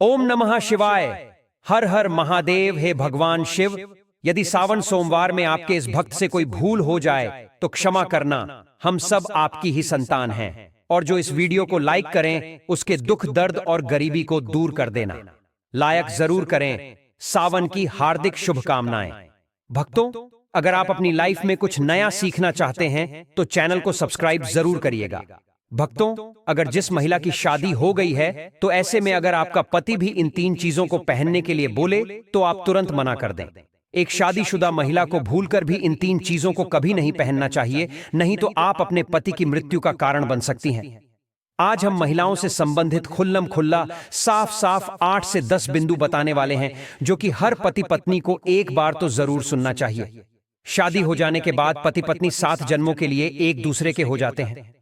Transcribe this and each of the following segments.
ओम नमः शिवाय। हर हर महादेव। हे भगवान शिव, यदि सावन सोमवार में आपके इस भक्त से कोई भूल हो जाए तो क्षमा करना। हम सब आपकी ही संतान हैं। और जो इस वीडियो को लाइक करें उसके दुख दर्द और गरीबी को दूर कर देना। लायक जरूर करें। सावन की हार्दिक शुभकामनाएं। भक्तों, अगर आप अपनी लाइफ में कुछ नया सीखना चाहते हैं तो चैनल को सब्सक्राइब जरूर करिएगा। भक्तों, अगर जिस महिला की शादी हो गई है तो ऐसे में अगर आपका पति भी इन 3 चीजों को पहनने के लिए बोले तो आप तुरंत मना कर दें। एक शादीशुदा महिला को भूलकर भी इन 3 चीजों को कभी नहीं पहनना चाहिए, नहीं तो आप अपने पति की मृत्यु का कारण बन सकती हैं। आज हम महिलाओं से संबंधित खुल्लम खुल्ला साफ साफ 8 से 10 बिंदु बताने वाले हैं जो कि हर पति पत्नी को एक बार तो जरूर सुनना चाहिए। शादी हो जाने के बाद पति पत्नी 7 जन्मों के लिए एक दूसरे के हो जाते हैं।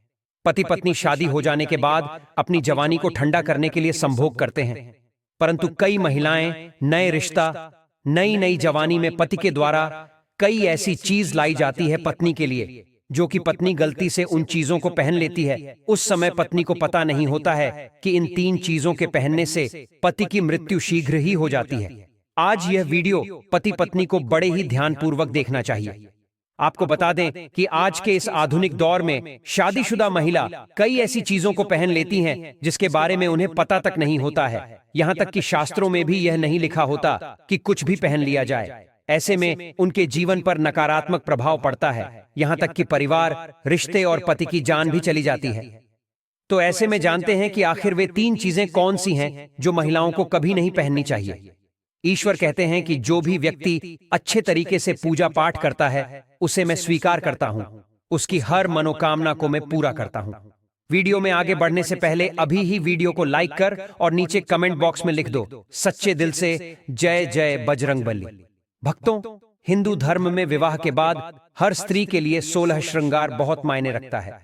पति पत्नी शादी हो जाने के बाद अपनी जवानी को ठंडा करने के लिए संभोग करते हैं, परंतु कई महिलाएं नए रिश्ता, नई नई जवानी में पति के द्वारा कई ऐसी चीज लाई जाती है पत्नी के लिए जो कि पत्नी गलती से उन चीजों को पहन लेती है। उस समय पत्नी को पता नहीं होता है कि इन 3 चीजों के पहनने से पति की मृत्यु शीघ्र ही हो जाती है। आज यह वीडियो पति पत्नी को बड़े ही ध्यानपूर्वक देखना चाहिए। आपको बता दें कि आज के इस आधुनिक दौर में शादीशुदा महिला कई ऐसी चीजों को पहन लेती हैं जिसके बारे में उन्हें पता तक नहीं होता है। यहाँ तक कि शास्त्रों में भी यह नहीं लिखा होता कि कुछ भी पहन लिया जाए। ऐसे में उनके जीवन पर नकारात्मक प्रभाव पड़ता है, यहाँ तक कि परिवार, रिश्ते और पति की जान भी चली जाती है। तो ऐसे में जानते हैं कि आखिर वे 3 चीजें कौन सी हैं जो महिलाओं को कभी नहीं पहननी चाहिए। ईश्वर कहते हैं कि जो भी व्यक्ति अच्छे तरीके से पूजा पाठ करता है उसे मैं स्वीकार करता हूं, उसकी हर मनोकामना को मैं पूरा करता हूं। वीडियो में आगे बढ़ने से पहले अभी ही वीडियो को लाइक कर और नीचे कमेंट बॉक्स में लिख दो सच्चे दिल से जय जय बजरंगबली। भक्तों, हिंदू धर्म में विवाह के बाद हर स्त्री के लिए 16 श्रृंगार बहुत मायने रखता है।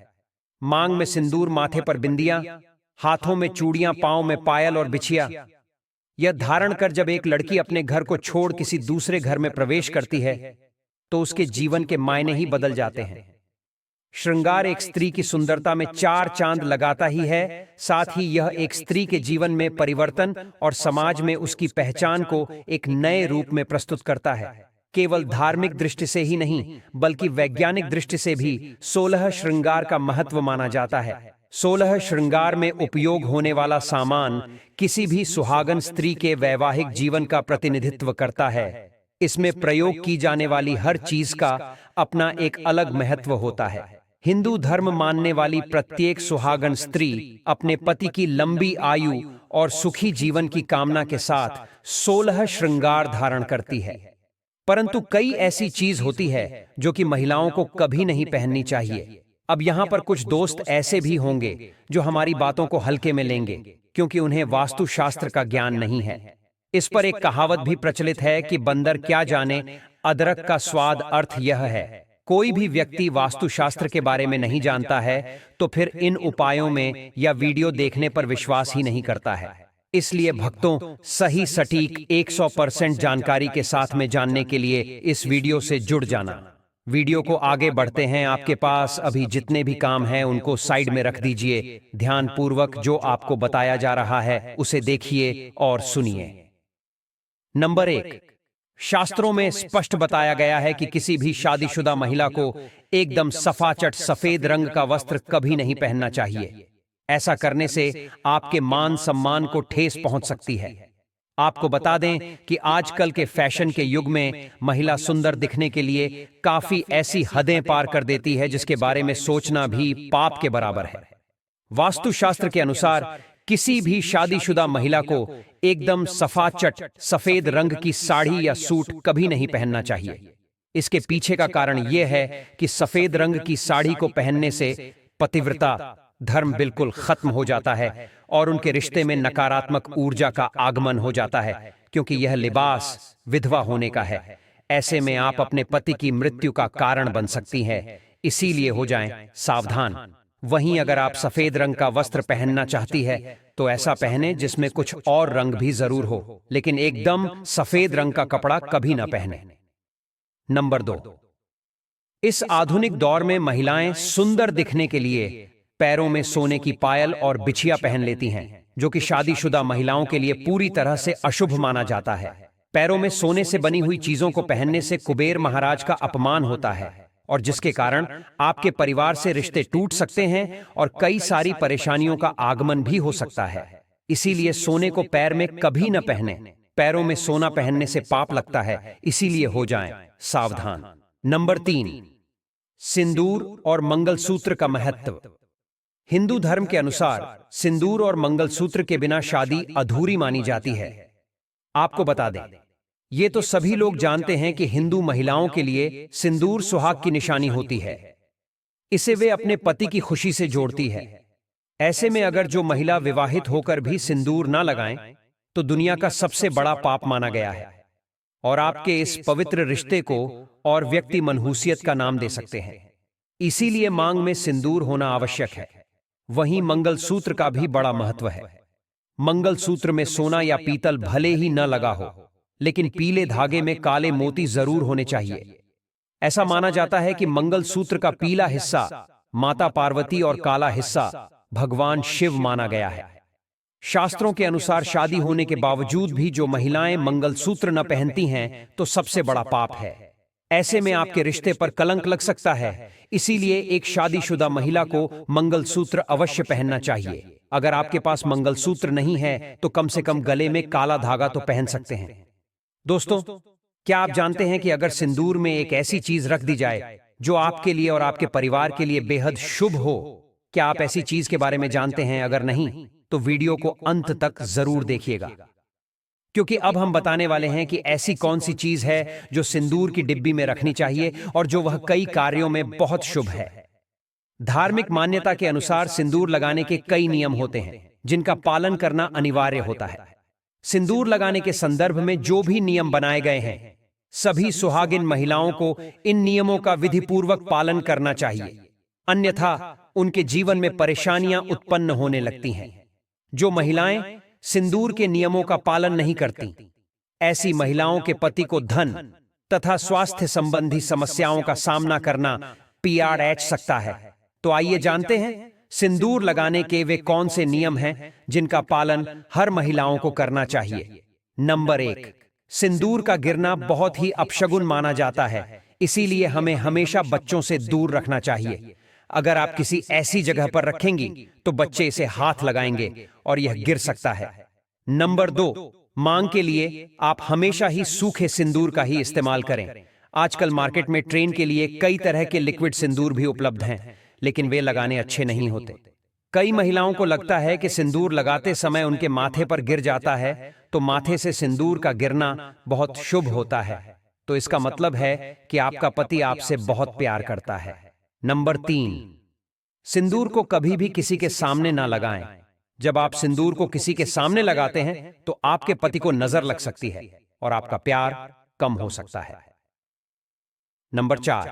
मांग में सिंदूर, माथे पर बिंदियां, हाथों में चूड़ियां, पांव में पायल और बिछिया। यह धारण कर जब एक लड़की अपने घर को छोड़ किसी दूसरे घर में प्रवेश करती है तो उसके जीवन के मायने ही बदल जाते हैं। श्रृंगार एक स्त्री की सुंदरता में 4 चांद लगाता ही है, साथ ही यह एक स्त्री के जीवन में परिवर्तन और समाज में उसकी पहचान को एक नए रूप में प्रस्तुत करता है। केवल धार्मिक दृष्टि से ही नहीं बल्कि वैज्ञानिक दृष्टि से भी 16 श्रृंगार का महत्व माना जाता है। 16 श्रृंगार में उपयोग होने वाला सामान किसी भी सुहागन स्त्री के वैवाहिक जीवन का प्रतिनिधित्व करता है। इसमें प्रयोग की जाने वाली हर चीज का अपना एक अलग महत्व होता है। हिंदू धर्म मानने वाली प्रत्येक सुहागन स्त्री अपने पति की लंबी आयु और सुखी जीवन की कामना के साथ 16 श्रृंगार धारण करती है। परंतु कई ऐसी चीज होती है जो कि महिलाओं को कभी नहीं पहननी चाहिए। अब यहाँ पर कुछ दोस्त ऐसे भी होंगे जो हमारी बातों को हल्के में लेंगे क्योंकि उन्हें वास्तुशास्त्र का ज्ञान नहीं है। इस पर एक कहावत भी प्रचलित है कि बंदर क्या जाने अदरक का स्वाद। अर्थ यह है, कोई भी व्यक्ति वास्तुशास्त्र के बारे में नहीं जानता है तो फिर इन उपायों में या वीडियो देखने पर विश्वास ही नहीं करता है। इसलिए भक्तों, सही सटीक 100% जानकारी के साथ में जानने के लिए इस वीडियो से जुड़ जाना। वीडियो को आगे बढ़ते हैं। आपके पास अभी जितने भी काम हैं उनको साइड में रख दीजिए। ध्यानपूर्वक जो आपको बताया जा रहा है उसे देखिए और सुनिए। नंबर 1, शास्त्रों में स्पष्ट बताया गया है कि किसी भी शादीशुदा महिला को एकदम सफाचट सफेद रंग का वस्त्र कभी नहीं पहनना चाहिए। ऐसा करने से आपके मान सम्मान को ठेस पहुंच सकती है। आपको बता दें कि आजकल के फैशन के युग में महिला सुंदर दिखने के लिए काफी ऐसी हदें पार कर देती है जिसके बारे में सोचना भी पाप के बराबर है। वास्तुशास्त्र के अनुसार किसी भी शादीशुदा महिला को एकदम सफाचट सफेद रंग की साड़ी या सूट कभी नहीं पहनना चाहिए। इसके पीछे का कारण यह है कि सफेद रंग की साड़ी को पहनने से पतिव्रता धर्म बिल्कुल खत्म हो जाता है और उनके रिश्ते में नकारात्मक ऊर्जा का आगमन हो जाता है, क्योंकि यह लिबास विधवा होने का है। ऐसे में आप अपने पति की मृत्यु का कारण बन सकती हैं, इसीलिए हो जाएं सावधान। वहीं अगर आप सफेद रंग का वस्त्र पहनना चाहती है तो ऐसा पहने जिसमें कुछ और रंग भी जरूर हो, लेकिन एकदम सफेद रंग का कपड़ा कभी ना पहने। नंबर 2, इस आधुनिक दौर में महिलाएं सुंदर दिखने के लिए पैरों में सोने की पायल और बिछिया पहन लेती हैं। जो कि शादीशुदा महिलाओं के लिए पूरी तरह से अशुभ माना जाता है। पैरों में सोने से बनी हुई चीजों को पहनने से कुबेर महाराज का अपमान होता है और जिसके कारण आपके परिवार से रिश्ते टूट सकते हैं और कई सारी परेशानियों का आगमन भी हो सकता है। इसीलिए सोने को पैर में कभी न पहने। पैरों में सोना पहनने से पाप लगता है, इसीलिए हो जाएं सावधान। नंबर 3, सिंदूर और मंगलसूत्र का महत्व। हिंदू धर्म के अनुसार सिंदूर और मंगलसूत्र के बिना शादी अधूरी मानी जाती है। आपको बता दें, ये तो सभी लोग जानते हैं कि हिंदू महिलाओं के लिए सिंदूर सुहाग की निशानी होती है। इसे वे अपने पति की खुशी से जोड़ती है। ऐसे में अगर जो महिला विवाहित होकर भी सिंदूर ना लगाएं, तो दुनिया का सबसे बड़ा पाप माना गया है और आपके इस पवित्र रिश्ते को और व्यक्ति मनहूसियत का नाम दे सकते हैं। इसीलिए मांग में सिंदूर होना आवश्यक है। वहीं मंगलसूत्र का भी बड़ा महत्व है। मंगलसूत्र में सोना या पीतल भले ही न लगा हो, लेकिन पीले धागे में काले मोती जरूर होने चाहिए। ऐसा माना जाता है कि मंगलसूत्र का पीला हिस्सा माता पार्वती और काला हिस्सा भगवान शिव माना गया है। शास्त्रों के अनुसार शादी होने के बावजूद भी जो महिलाएं मंगलसूत्र न पहनती हैं, तो सबसे बड़ा पाप है। ऐसे में आपके रिश्ते पर कलंक लग सकता है। इसीलिए एक शादीशुदा महिला को मंगलसूत्र अवश्य पहनना चाहिए। अगर आपके पास मंगलसूत्र नहीं है तो कम से कम गले में काला धागा तो पहन सकते हैं। दोस्तों, क्या आप जानते हैं कि अगर सिंदूर में एक ऐसी चीज रख दी जाए जो आपके लिए और आपके परिवार के लिए बेहद शुभ हो? क्या आप ऐसी चीज के बारे में जानते हैं? अगर नहीं तो वीडियो को अंत तक जरूर देखिएगा, क्योंकि अब हम बताने वाले हैं कि ऐसी कौन सी चीज है जो सिंदूर की डिब्बी में रखनी चाहिए और जो वह कई कार्यों में बहुत शुभ है। धार्मिक मान्यता के अनुसार सिंदूर लगाने के कई नियम होते हैं जिनका पालन करना अनिवार्य होता है। सिंदूर लगाने के संदर्भ में जो भी नियम बनाए गए हैं, सभी सुहागिन महिलाओं को इन नियमों का विधिपूर्वक पालन करना चाहिए, अन्यथा उनके जीवन में परेशानियां उत्पन्न होने लगती हैं। जो महिलाएं सिंदूर के नियमों का पालन नहीं करती, ऐसी महिलाओं के पति को धन तथा स्वास्थ्य संबंधी समस्याओं का सामना करना पड़ सकता है। तो आइए जानते हैं सिंदूर लगाने के वे कौन से नियम हैं जिनका पालन हर महिलाओं को करना चाहिए। नंबर 1, सिंदूर का गिरना बहुत ही अपशगुन माना जाता है, इसीलिए हमें हमेशा बच्चों से दूर रखना चाहिए। अगर आप किसी ऐसी जगह पर रखेंगी तो बच्चे इसे हाथ लगाएंगे और यह गिर सकता है। नंबर 2, मांग के लिए आप हमेशा ही सूखे सिंदूर का ही इस्तेमाल करें। आजकल मार्केट में ट्रेन के लिए कई तरह के लिक्विड सिंदूर भी उपलब्ध हैं, लेकिन वे लगाने अच्छे नहीं होते। कई महिलाओं को लगता है कि सिंदूर लगाते समय उनके माथे पर गिर जाता है, तो माथे से सिंदूर का गिरना बहुत शुभ होता है। तो इसका मतलब है कि आपका पति आपसे बहुत प्यार करता है। नंबर 3, सिंदूर को कभी भी किसी के सामने ना लगाएं। जब आप सिंदूर को किसी के सामने लगाते हैं तो आपके पति को नजर लग सकती है और आपका प्यार कम हो सकता है। नंबर 4,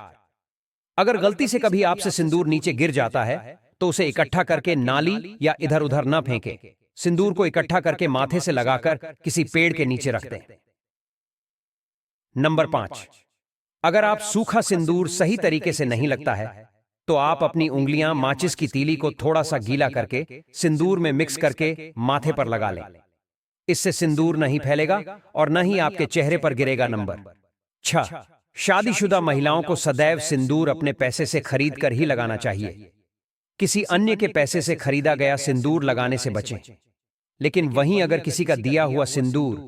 अगर गलती से कभी आपसे सिंदूर नीचे गिर जाता है तो उसे इकट्ठा करके नाली या इधर उधर न फेंकें। सिंदूर को इकट्ठा करके माथे से लगाकर किसी पेड़ के नीचे रख दें। नंबर 5, अगर आप सूखा सिंदूर सही तरीके से नहीं लगता है तो आप अपनी उंगलियां माचिस की तीली को थोड़ा सा गीला करके सिंदूर में मिक्स करके माथे पर लगा लें। इससे सिंदूर नहीं फैलेगा और न ही आपके चेहरे पर गिरेगा। नंबर 6, शादीशुदा महिलाओं को सदैव सिंदूर अपने पैसे से खरीद कर ही लगाना चाहिए। किसी अन्य के पैसे से खरीदा गया सिंदूर लगाने से बचें। लेकिन वहीं अगर किसी का दिया हुआ सिंदूर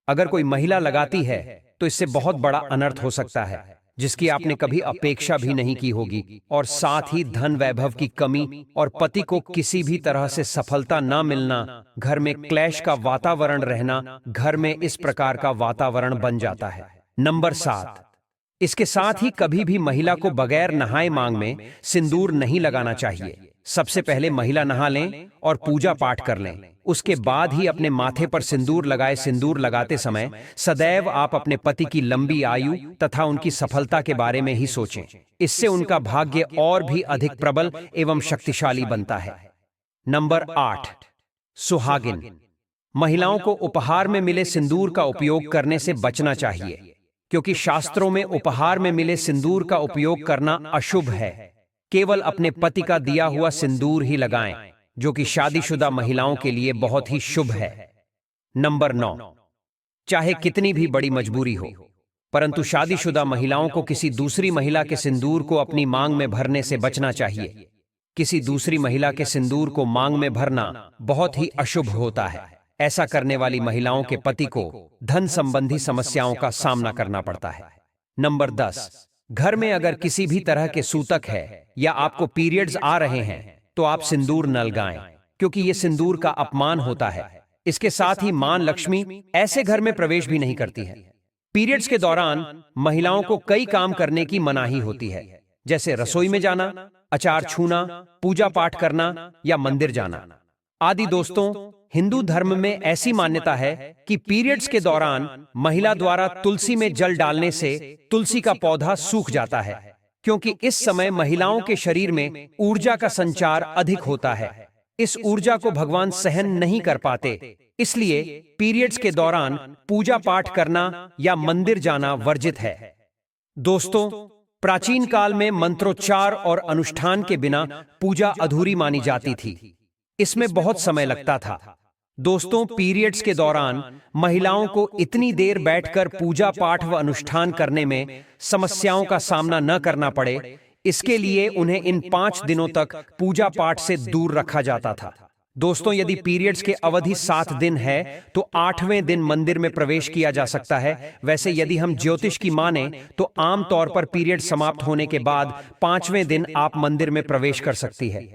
अगर कोई महिला लगाती है तो इससे बहुत बड़ा अनर्थ हो सकता है, जिसकी आपने कभी अपेक्षा भी नहीं की होगी, और साथ ही धन वैभव की कमी और पति को किसी भी तरह से सफलता न मिलना, घर में क्लेश का वातावरण रहना, घर में इस प्रकार का वातावरण बन जाता है। नंबर 7, इसके साथ ही कभी भी महिला को बगैर नहाए मांग में सिंदूर नहीं लगाना चाहिए। सबसे पहले महिला नहा लें और पूजा पाठ कर लें, उसके बाद ही अपने माथे पर सिंदूर लगाए। सिंदूर लगाते समय सदैव आप अपने पति की लंबी आयु तथा उनकी सफलता के बारे में ही सोचें। इससे उनका भाग्य और भी अधिक प्रबल एवं शक्तिशाली बनता है। नंबर 8, सुहागिन महिलाओं को उपहार में मिले सिंदूर का उपयोग करने से बचना चाहिए, क्योंकि शास्त्रों में उपहार में मिले सिंदूर का उपयोग करना अशुभ है। केवल अपने पति का दिया हुआ सिंदूर ही लगाएं। जो कि शादीशुदा महिलाओं के लिए बहुत ही शुभ है। नंबर 9, चाहे कितनी भी बड़ी मजबूरी हो, परंतु शादीशुदा महिलाओं को किसी दूसरी महिला के सिंदूर को अपनी मांग में भरने से बचना चाहिए। किसी दूसरी महिला के सिंदूर को मांग में भरना बहुत ही अशुभ होता है। ऐसा करने वाली महिलाओं के पति को धन संबंधी समस्याओं का सामना करना पड़ता है। नंबर 10, घर में अगर किसी भी तरह के सूतक है या आपको पीरियड्स आ रहे हैं तो आप सिंदूर न लगाएं, क्योंकि यह सिंदूर का अपमान होता है। इसके साथ ही मां लक्ष्मी ऐसे घर में प्रवेश भी नहीं करती है। पीरियड्स के दौरान महिलाओं को कई काम करने की मनाही होती है, जैसे रसोई में जाना, अचार छूना, पूजा पाठ करना या मंदिर जाना आदि। दोस्तों, हिंदू धर्म में ऐसी मान्यता है कि पीरियड्स के दौरान महिला द्वारा तुलसी में जल डालने से तुलसी का पौधा सूख जाता है, क्योंकि इस समय महिलाओं के शरीर में ऊर्जा का संचार अधिक होता है। इस ऊर्जा को भगवान सहन नहीं कर पाते, इसलिए पीरियड्स के दौरान पूजा पाठ करना या मंदिर जाना वर्जित है। दोस्तों, प्राचीन काल में मंत्रोच्चार और अनुष्ठान के बिना पूजा अधूरी मानी जाती थी। इसमें बहुत समय लगता था। दोस्तों, पीरियड्स के दौरान महिलाओं को इतनी देर बैठकर पूजा पाठ व अनुष्ठान करने में समस्याओं का सामना न करना पड़े, इसके लिए उन्हें इन 5 दिनों तक पूजा पाठ से दूर रखा जाता था। दोस्तों, यदि पीरियड्स के अवधि 7 दिन है तो 8वें दिन मंदिर में प्रवेश किया जा सकता है। वैसे यदि हम ज्योतिष की माने तो आम तौर पर पीरियड समाप्त होने के बाद 5वें दिन आप मंदिर में प्रवेश कर सकती है।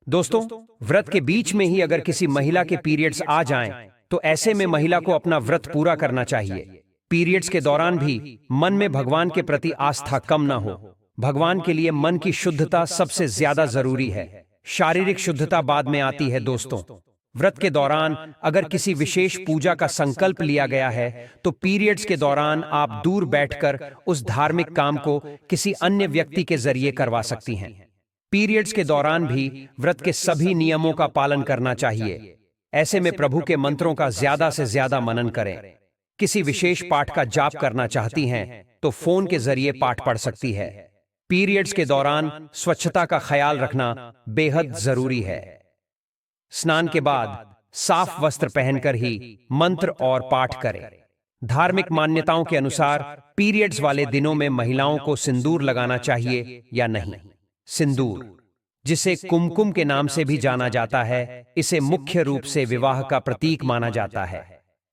दोस्तों, व्रत के बीच में ही अगर किसी महिला के पीरियड्स आ जाएं, तो ऐसे में महिला को अपना व्रत पूरा करना चाहिए। पीरियड्स के दौरान भी मन में भगवान के प्रति आस्था कम ना हो। भगवान के लिए मन की शुद्धता सबसे ज्यादा जरूरी है, शारीरिक शुद्धता बाद में आती है। दोस्तों, व्रत के दौरान अगर किसी विशेष पूजा का संकल्प लिया गया है तो पीरियड्स के दौरान आप दूर बैठकर उस धार्मिक काम को किसी अन्य व्यक्ति के जरिए करवा सकती हैं। पीरियड्स के दौरान भी व्रत के सभी नियमों का पालन करना चाहिए। ऐसे में प्रभु के मंत्रों का ज्यादा से ज्यादा मनन करें। किसी विशेष पाठ का जाप करना चाहती हैं तो फोन के जरिए पाठ पढ़ सकती है। पीरियड्स के दौरान स्वच्छता का ख्याल रखना बेहद जरूरी है। स्नान के बाद साफ वस्त्र पहनकर ही मंत्र और पाठ करें। धार्मिक मान्यताओं के अनुसार पीरियड्स वाले दिनों में महिलाओं को सिंदूर लगाना चाहिए या नहीं। सिंदूर, जिसे कुमकुम के नाम से भी जाना जाता है, इसे मुख्य रूप से विवाह का प्रतीक माना जाता है।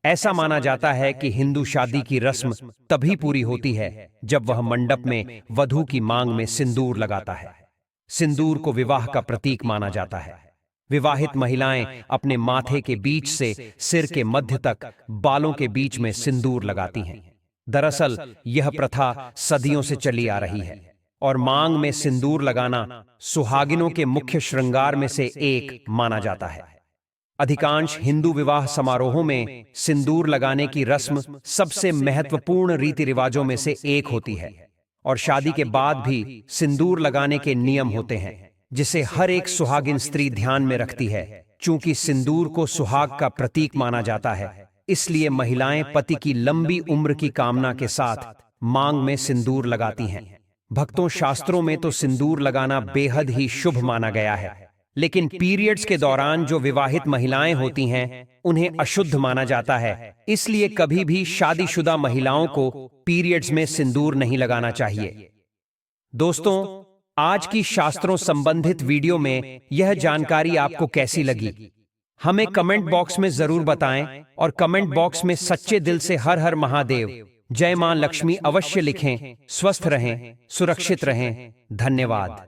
ऐसा माना जाता है कि हिंदू शादी की रस्म तभी पूरी होती है जब वह मंडप में वधू की मांग में सिंदूर लगाता है। सिंदूर को विवाह का प्रतीक माना जाता है। विवाहित महिलाएं अपने माथे के बीच से सिर के मध्य तक बालों के बीच में सिंदूर लगाती हैं। दरअसल यह प्रथा सदियों से चली आ रही है और मांग में सिंदूर लगाना सुहागिनों के मुख्य श्रृंगार में से एक माना जाता है। अधिकांश हिंदू विवाह समारोहों में सिंदूर लगाने की रस्म सबसे महत्वपूर्ण रीति रिवाजों में से एक होती है और शादी के बाद भी सिंदूर लगाने के नियम होते हैं, जिसे हर एक सुहागिन स्त्री ध्यान में रखती है। चूंकि सिंदूर को सुहाग का प्रतीक माना जाता है, इसलिए महिलाएं पति की लंबी उम्र की कामना के साथ मांग में सिंदूर लगाती हैं। भक्तों, शास्त्रों में तो सिंदूर लगाना बेहद ही शुभ माना गया है, लेकिन पीरियड्स के दौरान जो विवाहित महिलाएं होती हैं उन्हें अशुद्ध माना जाता है। इसलिए कभी भी शादीशुदा महिलाओं को पीरियड्स में सिंदूर नहीं लगाना चाहिए। दोस्तों, आज की शास्त्रों संबंधित वीडियो में यह जानकारी आपको कैसी लगी, हमें कमेंट बॉक्स में जरूर बताएं और कमेंट बॉक्स में सच्चे दिल से हर हर महादेव, जय मां लक्ष्मी अवश्य लिखें। स्वस्थ रहें, सुरक्षित रहें। धन्यवाद।